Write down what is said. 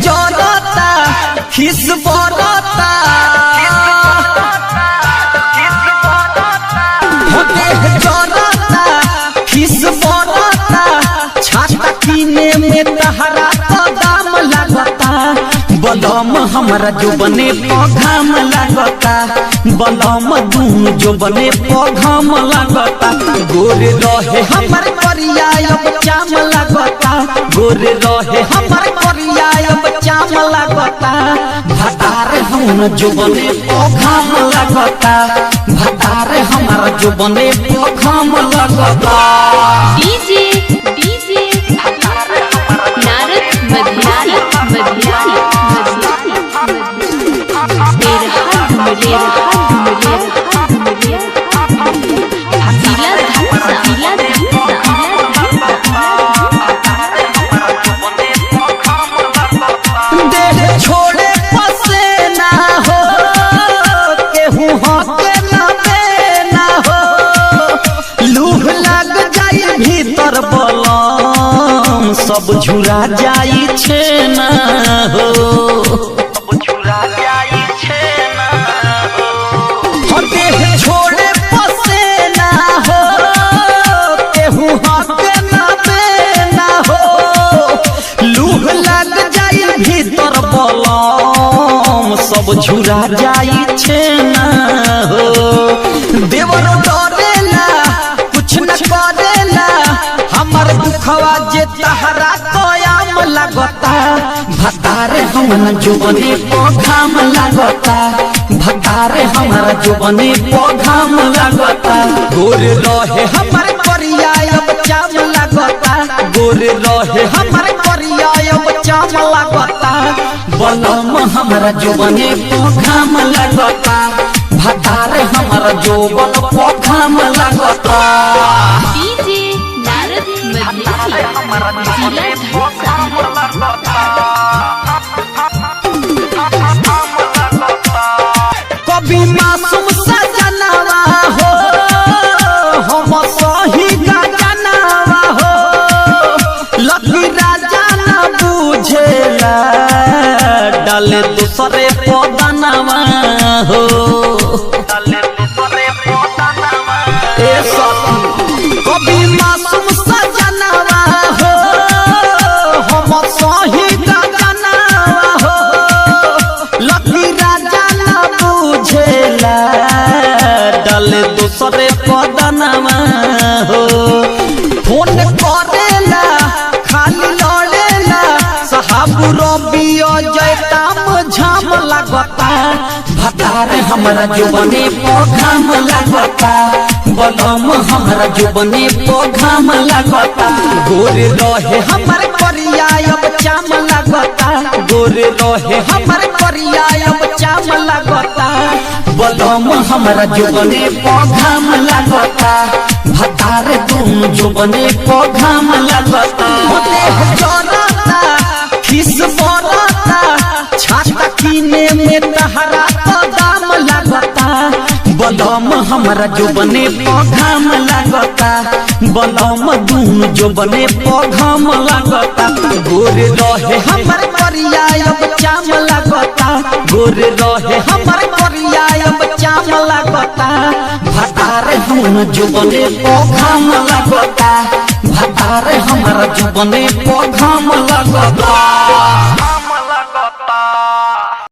जरता खिस बरता देह जरता खिस बरता छाता किने में तहरा तो दाम लगता बलम हमरा जो बने पघाम लगता बलम दून जो बने पघाम लगता गोरे रहे हमर करिया अब चाम लगता गोरे रहे हमर करिया अब चाम लगता भतार हम जो बने पघाम लगता भतार हमारा जो बने पघाम लगता डीजे नारद मधियारी छोड़े पसेना हो केहू हके ना हो लूह लग जाई भीतर बलम सब झुरा जाई छे ना हो देह छोड़े पसेना हो केहू हके ना हो लूह लग जाई भीतर बलम सब झुरा जाई छे ना हो देवर डरेला कुछ न करेला हमर दुखवा जे तहरा कयाम लगता भतार हमन जो बने पघाम लगता भतार हमारा जो बने पघाम लगता गोरे रहे हमर करिया अब चाम लगता गोरे रहे हमर करिया अब चाम लगता बलम हमारा जो बने पघाम लगता भतार हमारा जो बन पघाम लगता डीजे नारद कभी मासूम सजनवा हो हम सही गजनवा हो लकी राजा न बुझेला डाले दूसरे पदनवा हो ए सखी कभी मासूम सजनवा हो हम सही गजनवा हो लकी राजा न बुझेला डाले दूसरे पदनवा हो फोन करेला खाली लड़ेला साहब रबियो जयताम झाम लगता भतार हमरा जो बने पघाम लगता बलम हमरा जो बने पघाम लगता गोरे रहे हमर करिया अब चाम लगता गोरे रहे हमर करिया अब चाम लगता बलम हमरा जो बने पघाम लगता भतार दून जो बने पघाम लगता देह जरता खिस बरता छाता किने में तहरा तो दाम लगता बलम हमरा जो बने पघाम लगता बलम दून जो बने पघाम लगता गोरे रहे हमर करिया अब चाम लगता गोरे रहे हमर करिया अब चाम लगता भतार हम जो बने पघाम लगता भतार हमारा जो बने पघाम लगता।